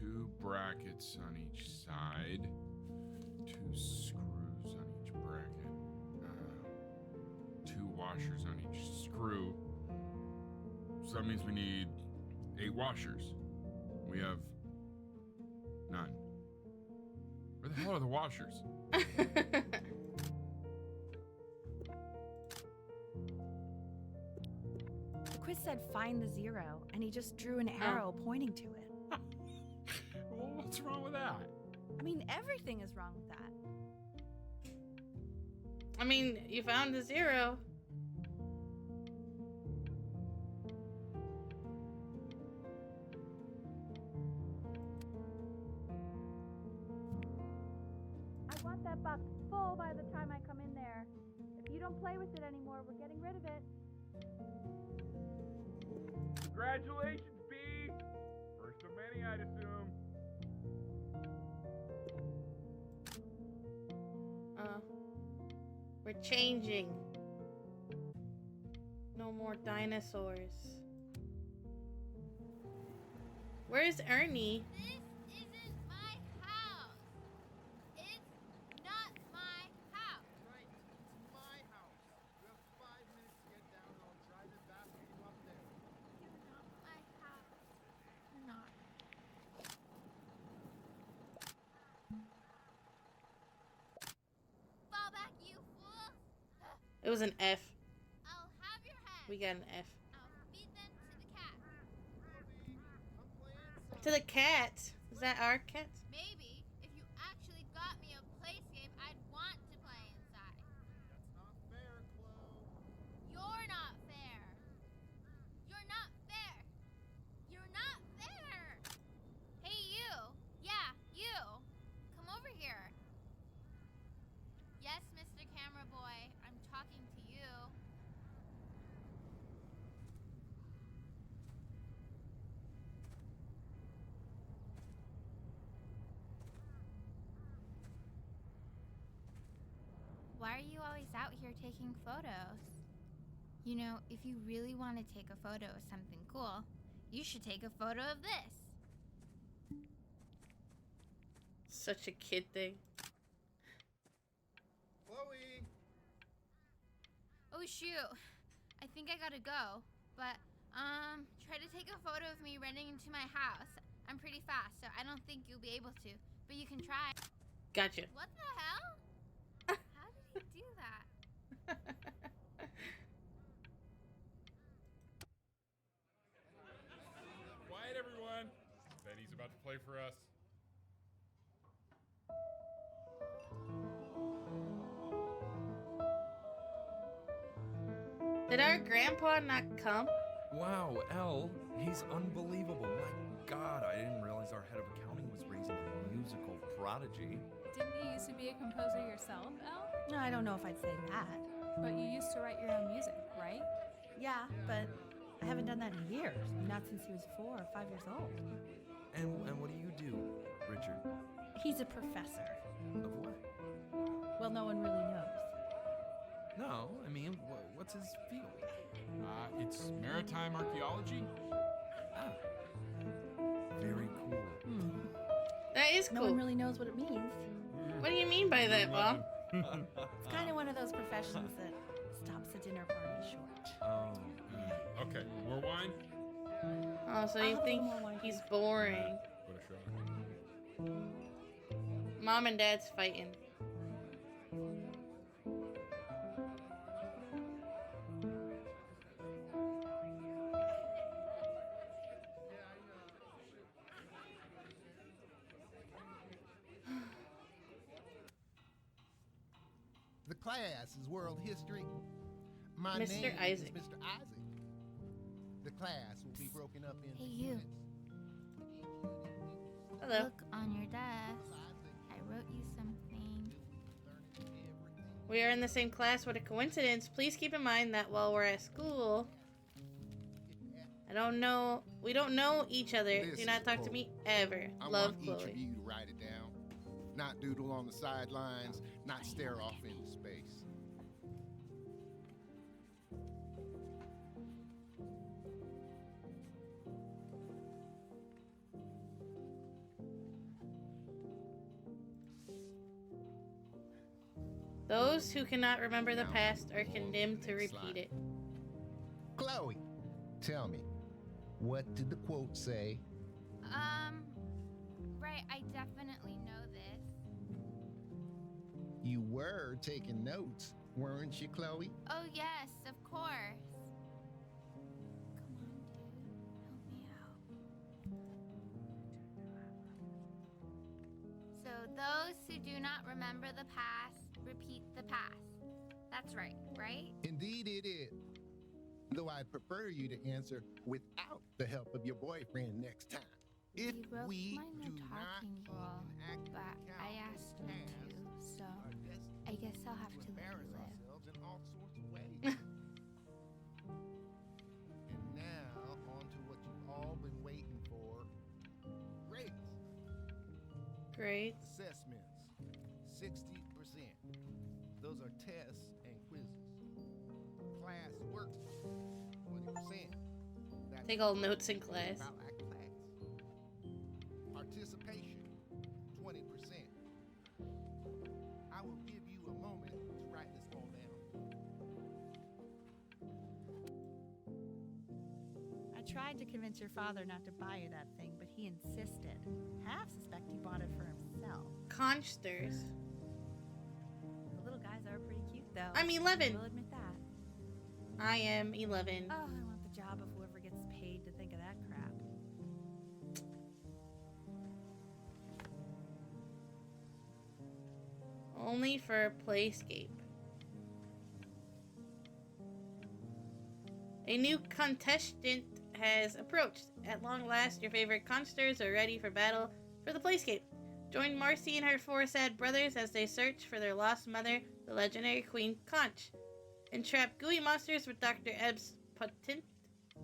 2 brackets on each side, 2 screws on each bracket, 2 washers on each screw. So that means we need 8 washers. We have none. Where the hell are the washers? The quiz said find the 0, and he just drew an arrow pointing to it. Well, what's wrong with that? I mean, everything is wrong with that. I mean, you found the 0. I want that box full by the time I come in there. If you don't play with it anymore, we're getting rid of it. Congratulations, B! First of many, I'd assume. We're changing. No more dinosaurs. Where's Ernie? This isn't my house. It's not my house. Right, it's my house. You have 5 minutes to get down, and I'll drive it back for you up there. You're not my house. You're not. Fall back, you fool. It was an F. I'll have your head. We got an F. I'll feed them to the cat. I'm playing some. To the cat. Is that our cat? Maybe if you actually got me a playscape, I'd want to play inside. That's not fair, Chloe. You're not fair. You're not fair. You're not fair. Hey, you. Yeah, you. Come over here. Yes, Mr. Camera Boy, I'm talking to you. Why are you always out here taking photos? You know, if you really want to take a photo of something cool, you should take a photo of this. Such a kid thing. Chloe! Oh shoot, I think I gotta go. But, try to take a photo of me running into my house. I'm pretty fast, so I don't think you'll be able to. But you can try. Gotcha. What the hell? How did he do that? Quiet, everyone. Betty's about to play for us. Did our grandpa not come? Wow, Elle, he's unbelievable. My God, I didn't realize our head of accounting was raising a musical prodigy. Didn't you used to be a composer yourself, Elle? No, I don't know if I'd say that. But you used to write your own music, right? Yeah, but I haven't done that in years. Not since he was 4 or 5 years old. And what do you do, Richard? He's a professor. Of what? Well, no one really knows. No, I mean, what's his field? It's maritime archaeology. Ah, very cool. That is No cool. one really knows what it means. What do you mean by that, Mom? It's kind of one of those professions that stops a dinner party short. Oh, Okay, more wine? Oh, so I'll you have a think little more wine, he's please. boring. What a shot. Mom and Dad's fighting. The class is world history. My Mr. name Isaac. is Mr. Isaac. The class will be broken up into Hey, you. units. Hello. Look on your desk. I wrote you something. We are in the same class. What a coincidence. Please keep in mind that while we're at school, we don't know each other. This Do not is talk to Chloe. me ever. I Love, want Chloe. each of you to write it down. Not doodle on the sidelines, not stare off into space. Those who cannot remember the past are condemned to repeat it. Chloe, tell me, what did the quote say? Right, I definitely know this. You were taking notes, weren't you, Chloe? Oh, yes, of course. Come on, dude. Help me out. So, those who do not remember the past, repeat the past. That's right, right? Indeed it is. Though I'd prefer you to answer without the help of your boyfriend next time. If You broke we my do no not talking keep rule, an active but account I of asked the you past, to, so our destiny I guess I'll have is to let embarrass you live. ourselves in all sorts of ways. And now, on to what you've all been waiting for. Grades. Great. Assessments. 60%. Those are tests and quizzes. Class work. 20%. That's Take all notes in class. about our class. Participation. 20%. I will give you a moment to write this all down. I tried to convince your father not to buy you that thing, but he insisted. Half suspect he bought it for himself. Consters. The little guys are pretty cute, though. I'm 11. We'll admit that. I am 11. Oh, I want the job of whoever gets paid to think of that crap. Only for Playscape. A new contestant has approached. At long last, your favorite consters are ready for battle for the Playscape. Join Marcy and her four sad brothers as they search for their lost mother, the legendary Queen Conch. Entrap gooey monsters with Dr. Ebb's potent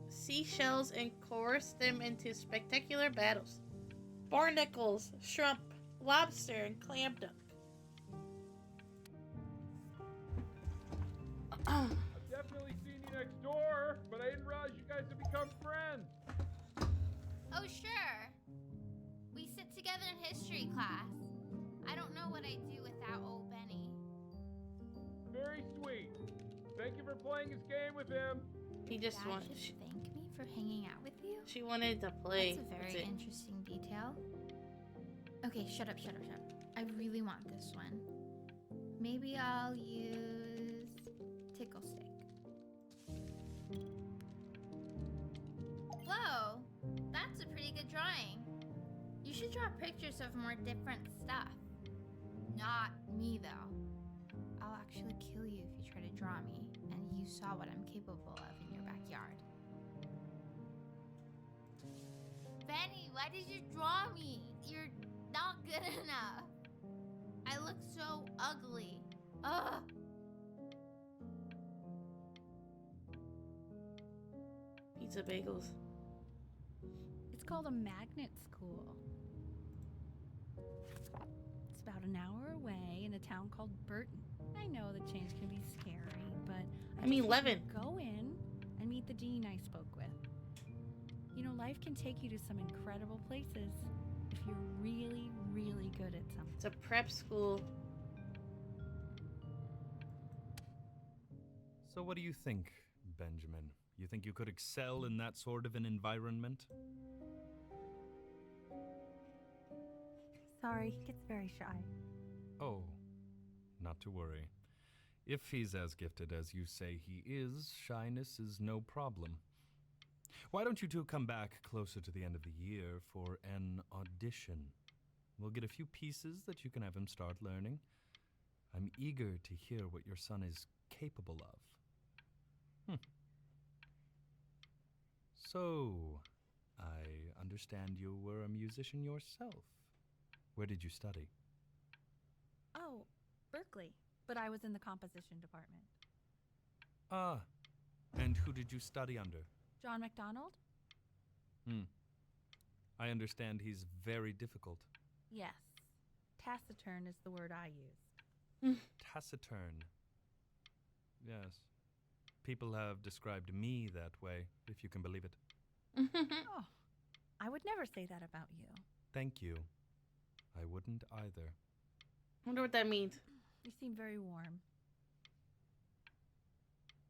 seashells and coerce them into spectacular battles. Barnacles, shrimp, lobster, and clam duck. I've definitely seen you next door, but I didn't realize you guys had become friends. Oh, sure. We sit together in history class. I don't know what I'd do without old Benny. Very sweet. Thank you for playing his game with him. He just Dad wanted. should thank me for hanging out with you. She wanted to play. That's a very it. interesting detail. Okay, shut up. I really want this one. Maybe I'll use tickle stick. Whoa, that's a pretty good drawing. You should draw pictures of more different stuff. Not me, though. I'll actually kill you if you try to draw me, and you saw what I'm capable of in your backyard. Benny, why did you draw me? You're not good enough. I look so ugly. Ugh. Pizza bagels. It's called a magnet school. It's about an hour away in a town called Burton. I know the change can be scary, but I mean, just want you 11. to go in and meet the dean I spoke with. You know, life can take you to some incredible places if you're really, really good at something. It's a prep school. So what do you think, Benjamin? You think you could excel in that sort of an environment? Sorry, he gets very shy. Oh, not to worry. If he's as gifted as you say he is, shyness is no problem. Why don't you two come back closer to the end of the year for an audition? We'll get a few pieces that you can have him start learning. I'm eager to hear what your son is capable of. So, I understand you were a musician yourself. Where did you study? Oh, Berkeley. But I was in the composition department. Ah, and who did you study under? John MacDonald? I understand he's very difficult. Yes. Taciturn is the word I use. Taciturn. Yes. People have described me that way, if you can believe it. Oh, I would never say that about you. Thank you. I wouldn't either. Wonder what that means. You seem very warm.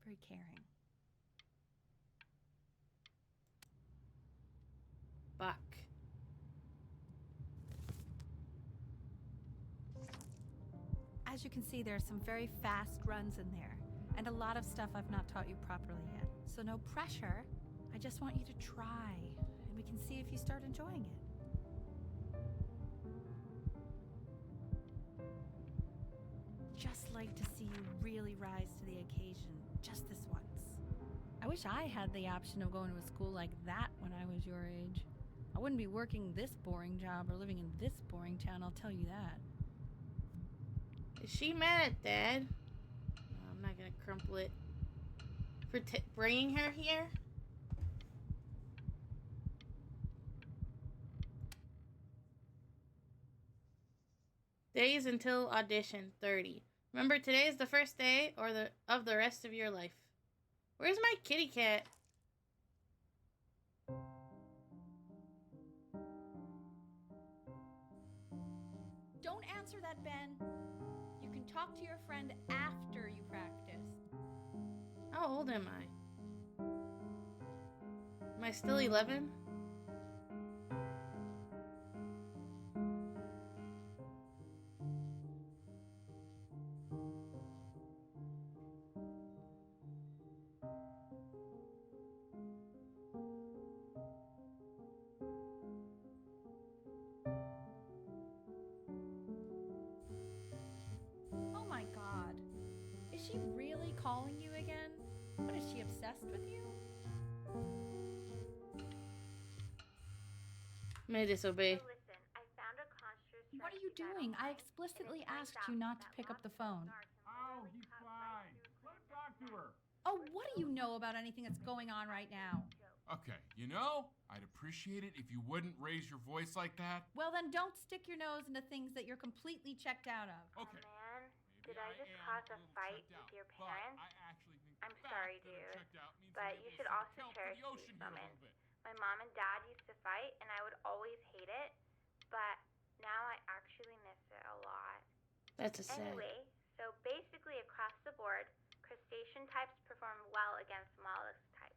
Very caring. Buck. As you can see, there are some very fast runs in there, and a lot of stuff I've not taught you properly yet. So no pressure. I just want you to try, and we can see if you start enjoying it. Just like to see you really rise to the occasion, just this once. I wish I had the option of going to a school like that when I was your age. I wouldn't be working this boring job or living in this boring town, I'll tell you that. Is she mad at Dad? No, I'm not gonna crumple it. For bringing her here? Days until audition, 30. Remember, today is the first day of the rest of your life. Where's my kitty cat? Don't answer that, Ben. You can talk to your friend after you practice. How old am I? Am I still 11? Oh my god. Is she really calling you again? What, is she obsessed with you? May disobey. So listen, I found a construct. What are you doing? I explicitly asked you not to pick up the phone. Oh, he's fine. Let him talk to her. Oh, what do you know about anything that's going on right now? Okay, you know, I'd appreciate it if you wouldn't raise your voice like that. Well, then don't stick your nose into things that you're completely checked out of. Okay. Man, maybe did I just am cause a little fight checked out, with your but parents? I actually think I'm the fact sorry, that I'm dude, checked out means but I'm you able should to also account for cherish the ocean these here a moments. little bit. My mom and dad used to fight, and I would always hate it, but now I actually miss it a lot. That's a sad. Anyway, so basically across the board, crustacean types perform well against mollusk types.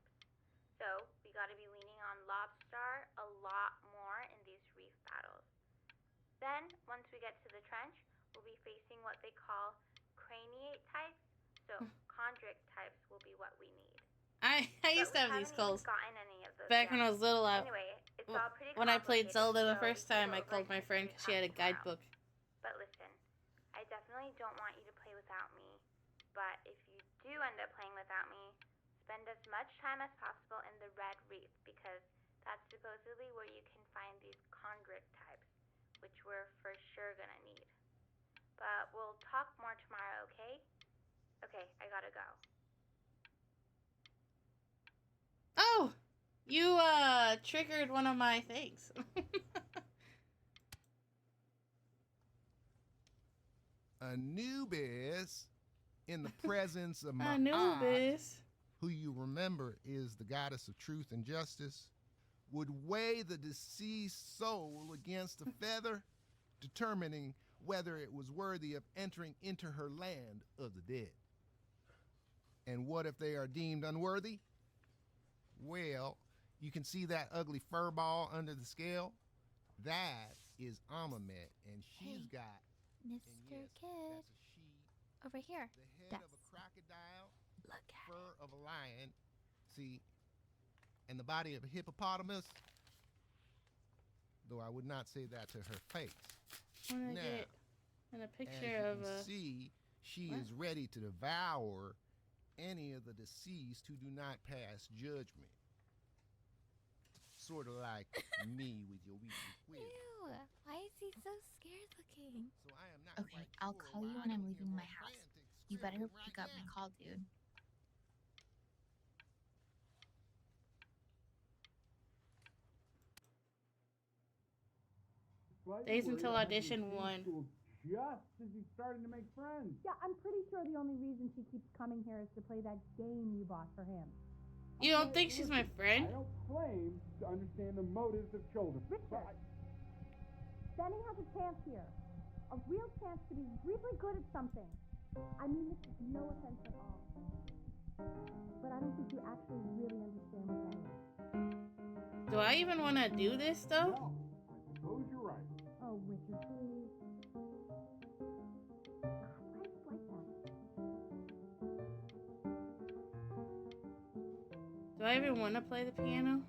So we got to be leaning on lobster a lot more in these reef battles. Then, once we get to the trench, we'll be facing what they call craniate types. So chondric types will be what we need. I used to have these calls Gotten any of those back yet. when I was little. Anyway, it's all pretty When I played complicated, Zelda the so first we can time, go I over called it my in friend history because she had a class tomorrow. guidebook. But listen, I definitely don't want you to play without me. But if you do end up playing without me, spend as much time as possible in the red reef, because that's supposedly where you can find these chondric types, which we're for sure gonna need. But we'll talk more tomorrow, okay? Okay, I gotta go. Oh! You, triggered one of my things. Anubis, in the presence of my Anubis. who you remember is the goddess of truth and justice, would weigh the deceased soul against a feather, determining whether it was worthy of entering into her land of the dead. And what if they are deemed unworthy? Well, you can see that ugly fur ball under the scale? That is Amamet, and she's Hey, got, Mr. and yes, Kid, that's a she, over here. the head Yes. of a crocodile, Look at fur of a lion, see, and the body of a hippopotamus, though I would not say that to her face. I'm gonna Now, get in a as picture you of can see, she what? is ready to devour any of the deceased who do not pass judgment. Sort of like me with your weekly quiz. Ew, why is he so scared looking? So I am not Okay, quite I'll sure call you why when I I'm don't leaving hear my more house. frantic You better scribbling pick right up my now. call, dude. Days until audition 1. Just as he's starting to make friends. Yeah, I'm pretty sure the only reason she keeps coming here is to play that game you bought for him. You don't think she's my friend? I don't claim to understand the motives of children. Richard, Benny has a chance here. a real chance to be really good at something. I mean this is no offense at all. But I don't think you actually really understand what that is. Do I even want to do this, though? No, I suppose you're right. Oh, Richard, please. God, why is it like that? Do I even want to play the piano?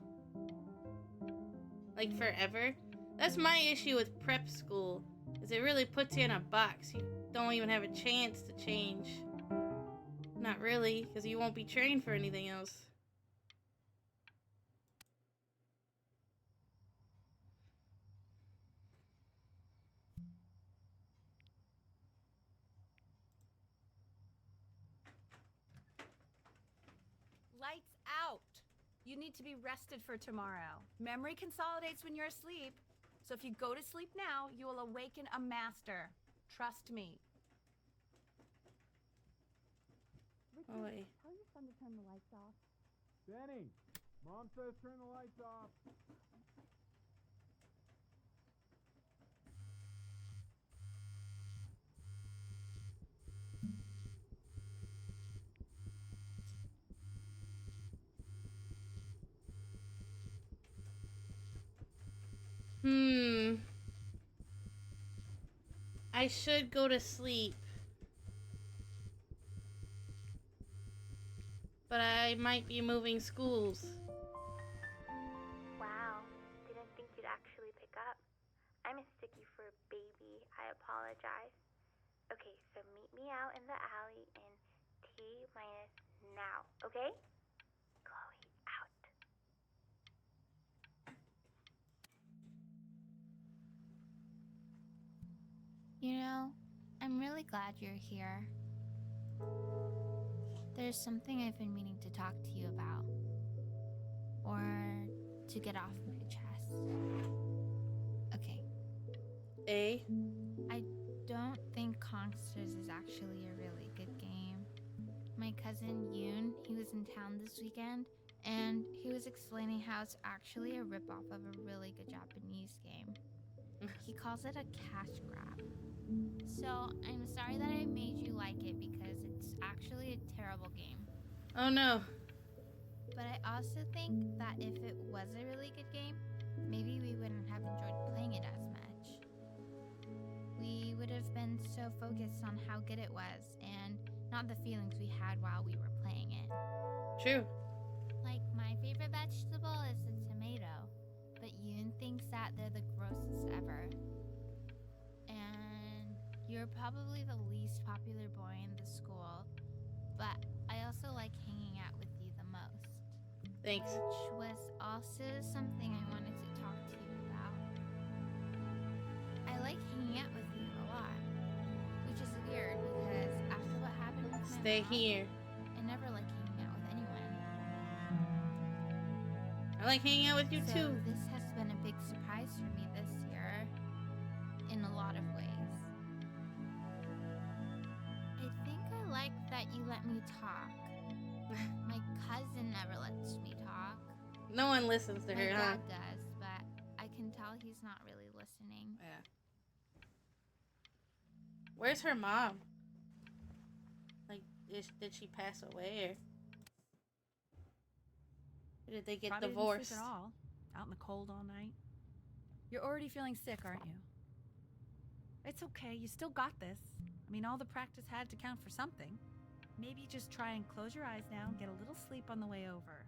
Like, forever? That's my issue with prep school, is it really puts you in a box. You don't even have a chance to change. Not really, because you won't be trained for anything else. Lights out. You need to be rested for tomorrow. Memory consolidates when you're asleep. So if you go to sleep now, you will awaken a master. Trust me. Richard, Oh, wait. tell your son to turn the lights off. Benny, Mom says turn the lights off. I should go to sleep. But I might be moving schools. Wow, didn't think you'd actually pick up. I mistook you for a baby. I apologize. Okay, so meet me out in the alley in T-minus now, okay? Chloe, out. You know, I'm really glad you're here. There's something I've been meaning to talk to you about. Or to get off my chest. Okay. I don't think Kongsters is actually a really good game. My cousin Yoon, he was in town this weekend, and he was explaining how it's actually a ripoff of a really good Japanese game. He calls it a cash grab. So, I'm sorry that I made you like it because it's actually a terrible game. Oh no. But I also think that if it was a really good game, maybe we wouldn't have enjoyed playing it as much. We would have been so focused on how good it was and not the feelings we had while we were playing it. True. Like, my favorite vegetable is the tomato, but Yoon thinks that they're the grossest ever. And you're probably the least popular boy in the school, but I also like hanging out with you the most. Thanks. Which was also something I wanted to talk to you about. I like hanging out with you a lot, which is weird because after what happened with my Stay mom, here. I never like hanging out with anyone. I like hanging out with you So too. this has been a big surprise for me this year, in a lot of ways. I think I like that you let me talk. My cousin never lets me talk. No one listens to My her, huh? dad does, but I can tell he's not really listening. Yeah. Where's her mom? Like, did she pass away or did they get Probably divorced? Didn't sleep at all. Out in the cold all night. You're already feeling sick, aren't you? It's okay. You still got this. I mean, all the practice had to count for something. Maybe just try and close your eyes now and get a little sleep on the way over.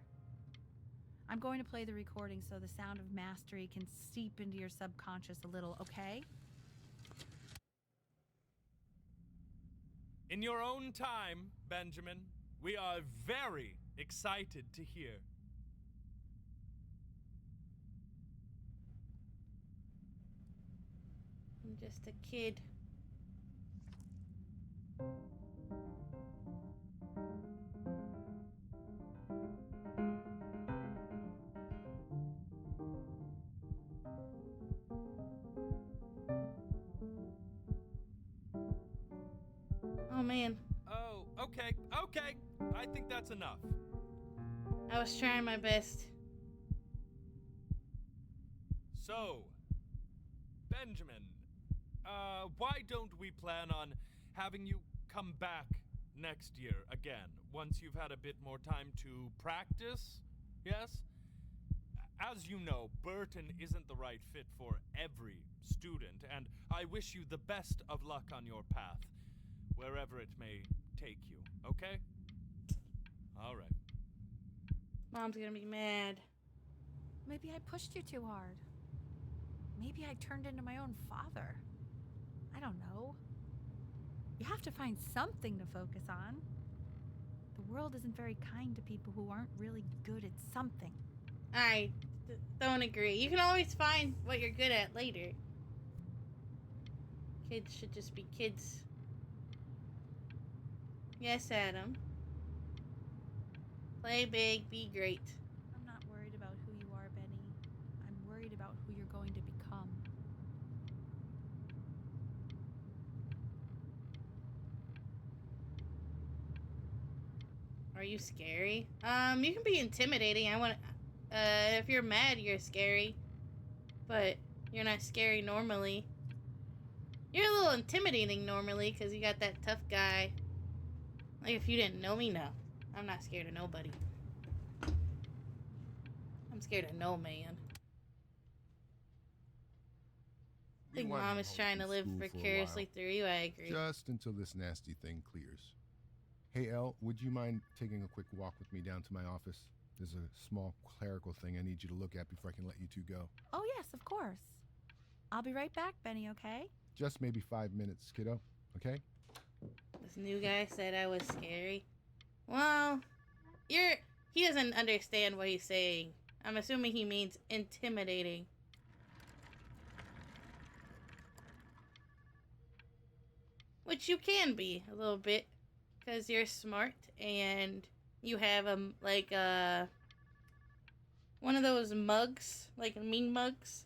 I'm going to play the recording so the sound of mastery can seep into your subconscious a little, okay? In your own time, Benjamin, we are very excited to hear. I'm just a kid. Oh man, Oh, okay. I think that's enough. I was trying my best. So, Benjamin, why don't we plan on having you come back next year again, once you've had a bit more time to practice? Yes? As you know, Burton isn't the right fit for every student, and I wish you the best of luck on your path, wherever it may take you, okay? All right. Mom's gonna be mad. Maybe I pushed you too hard. Maybe I turned into my own father. I don't know. You have to find something to focus on. The world isn't very kind to people who aren't really good at something. I don't agree. You can always find what you're good at later. Kids should just be kids. Yes, Adam. Play big, be great. I'm not worried about who you are, Benny. I'm worried about who you're going to become. Are you scary? You can be intimidating. If you're mad, you're scary. But you're not scary normally. You're a little intimidating normally because you got that tough guy. Like, if you didn't know me, no. I'm not scared of nobody. I'm scared of no man. I think Mom is trying to live vicariously through you. I agree. Just until this nasty thing clears. Hey, Elle, would you mind taking a quick walk with me down to my office? There's a small clerical thing I need you to look at before I can let you two go. Oh, yes, of course. I'll be right back, Benny, okay? Just maybe 5 minutes, kiddo, okay? This new guy said I was scary. Well, he doesn't understand what he's saying. I'm assuming he means intimidating. Which you can be a little bit, because you're smart and you have one of those mugs, like mean mugs,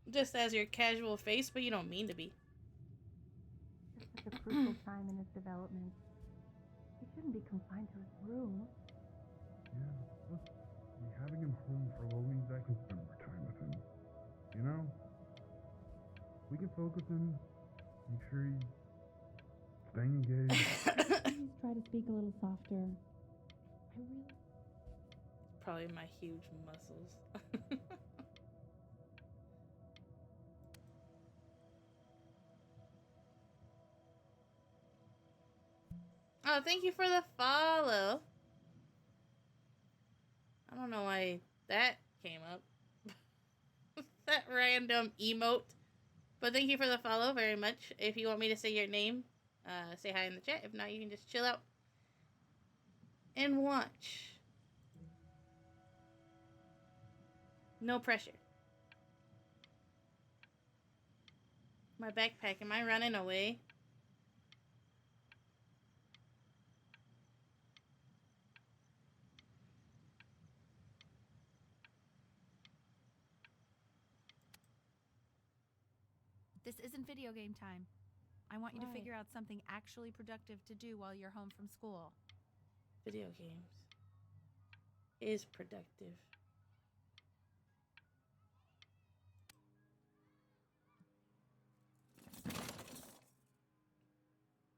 just as your casual face, but you don't mean to be. It's such a crucial time in his development. He shouldn't be confined to his room. Yeah, look, having him home for a little means I can spend more time with him. You know? We can focus him, make sure he's staying engaged. Please try to speak a little softer. I really... Probably my huge muscles. Oh, thank you for the follow. I don't know why that came up. That random emote. But thank you for the follow very much. If you want me to say your name, say hi in the chat. If not, you can just chill out and watch. No pressure. My backpack, am I running away? This isn't video game time. I want you to figure out something actually productive to do while you're home from school. Video games is productive.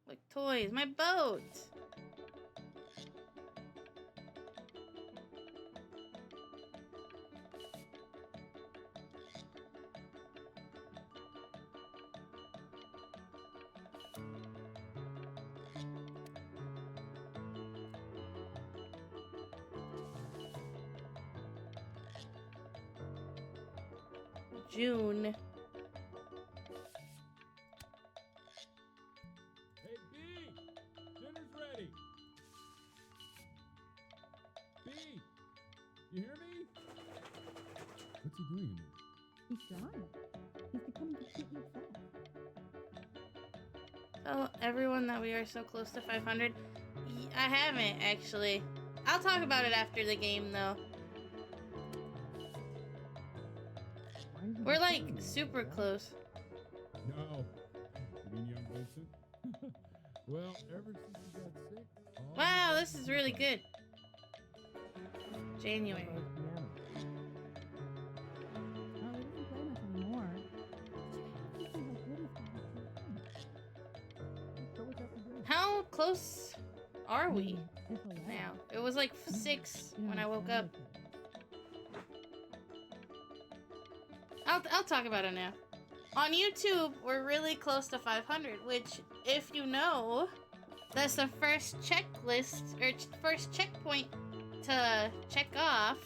Look, toys, my boat. June. Hey, B! Dinner's ready! B! You hear me? What's he doing in there? He's drawing. He's becoming completely obsessed. Tell everyone that we are so close to 500. I haven't, actually. I'll talk about it after the game, though. We're like super close. No. You mean young Vincent? Well, ever since he got sick. Wow, this is really good. January. Oh, he doesn't play much anymore. Did you see how good he's gotten? close are we now? It was like 6 when I woke up. I'll talk about it now. On YouTube, we're really close to 500, which, if you know, that's the first checklist, or first checkpoint to check off,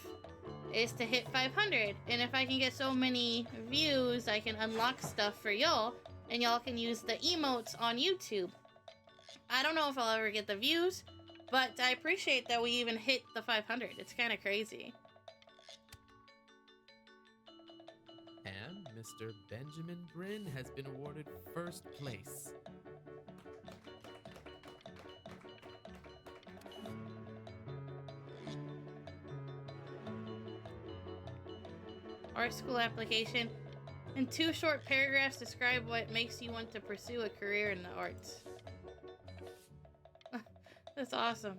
is to hit 500. And if I can get so many views, I can unlock stuff for y'all, and y'all can use the emotes on YouTube. I don't know if I'll ever get the views, but I appreciate that we even hit the 500. It's kind of crazy. And Mr. Benjamin Bryn has been awarded first place. Art school application. In 2 short paragraphs, describe what makes you want to pursue a career in the arts. That's awesome.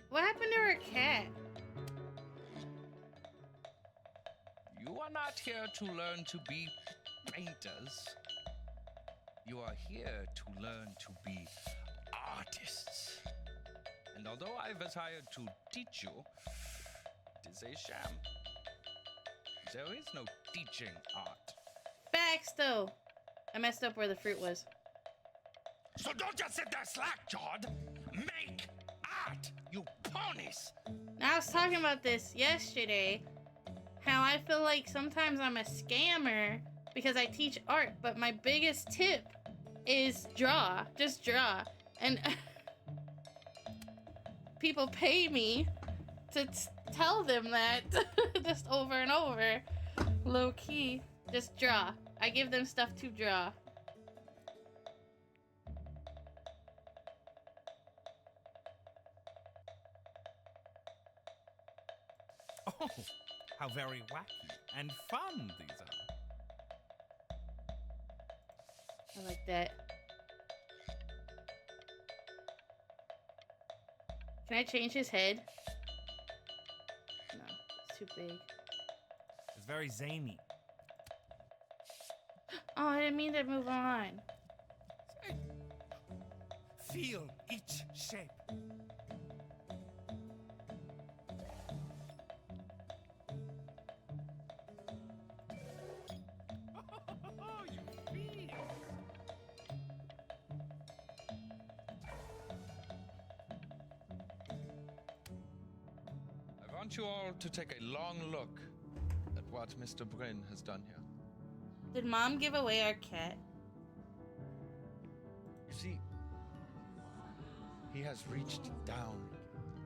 What happened to our cat? You are not here to learn to be painters. You are here to learn to be artists. And although I've hired to teach you, it is a sham. There is no teaching art. Facts, though. I messed up where the fruit was. So don't just sit there slack-jawed. Make art, you ponies. I was talking about this yesterday. How I feel like sometimes I'm a scammer because I teach art, but my biggest tip is draw. Just draw. And people pay me to tell them that just over and over. Low key. Just draw. I give them stuff to draw. Oh, how very wacky and fun these are. I like that. Can I change his head? No, it's too big. It's very zany. Oh, I didn't mean to move on. Feel each shape. I want you all to take a long look at what Mr. Bryn has done here. Did Mom give away our cat? You see, he has reached down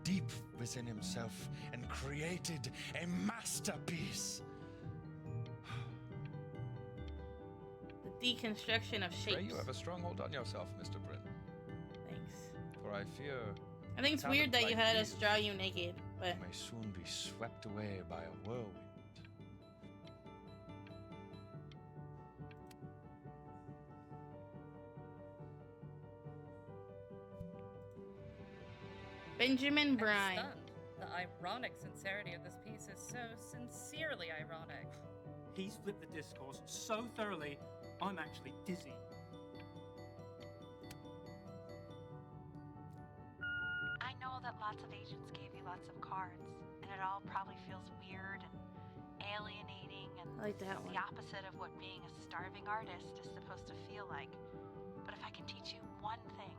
deep within himself and created a masterpiece. The deconstruction of Pray shapes. you have a strong hold on yourself, Mr. Bryn. Thanks. For I fear I think it's weird that you had us draw you naked, but may soon be swept away by a whirlwind. Benjamin Bryan. I'm stunned. The ironic sincerity of this piece is so sincerely ironic. He's flipped the discourse so thoroughly, I'm actually dizzy. I know that lots of agents gave you lots of cards, and it all probably feels weird and alienating and I like that the one. opposite of what being a starving artist is supposed to feel like. But if I can teach you one thing,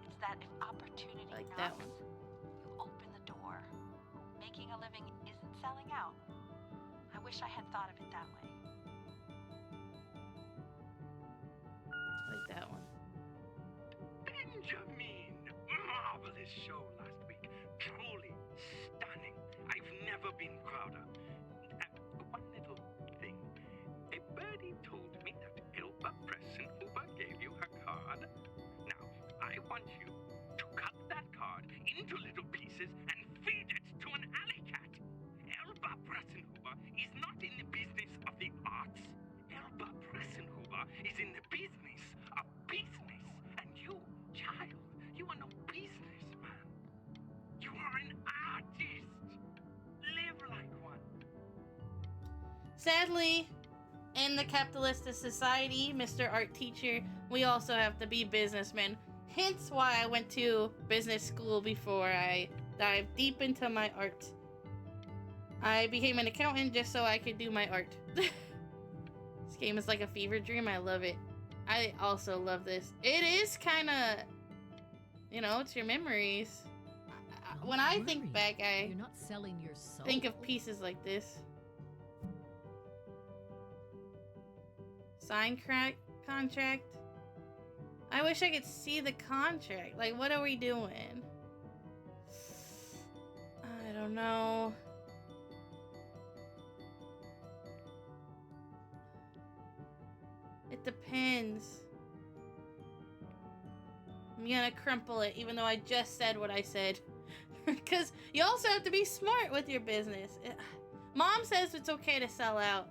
it's that if opportunity I like that knocks, you open the door. Making a living isn't selling out. I wish I had thought of it that way. I like that one. Benjamin! Marvelous show last week. Truly stunning. I've never been prouder. One little thing. A birdie told me that Elba Pressenhuber gave you her card. Now, I want you to cut that card into little pieces and feed it to an alley cat. Elba Pressenhuber is not in the business of the arts. Elba Pressenhuber is in the business of business. And you, child, you are no businessman. You are an artist. Live like one. Sadly, in the capitalist society, Mr. Art Teacher we also have to be businessmen. Hence why I went to business school before I dived deep into my art. I became an accountant just so I could do my art. This game is like a fever dream. I love it. I also love this. It is kind of, you know, it's your memories. When I think back, You're not selling your soul. think of pieces like this. Sign contract. I wish I could see the contract. Like, what are we doing? I don't know. It depends. I'm gonna crumple it, even though I just said what I said. Because you also have to be smart with your business. Mom says it's okay to sell out.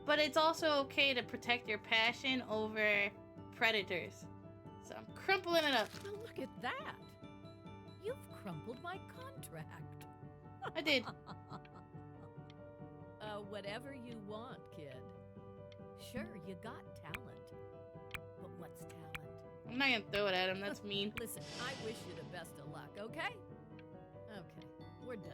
But it's also okay to protect your passion over predators. So I'm crumpling it up. Well, look at that. You've crumpled my contract. I did. Whatever you want, kid. Sure, you got talent. But what's talent? I'm not gonna throw it at him, that's mean. Listen, I wish you the best of luck, okay? Okay, we're done.